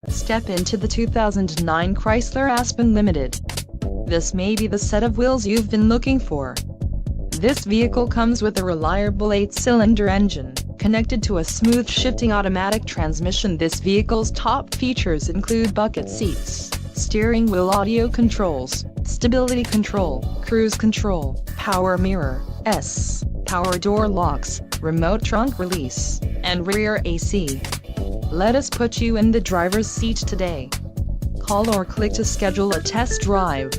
Step into the 2009 Chrysler Aspen Limited. This may be the set of wheels you've been looking for. This vehicle comes with a reliable 8-cylinder engine, connected to a smooth shifting automatic transmission. This vehicle's top features include bucket seats, steering wheel audio controls, stability control, cruise control, power mirror, power door locks, remote trunk release, and rear AC. Let us put you in the driver's seat today. Call or click to schedule a test drive.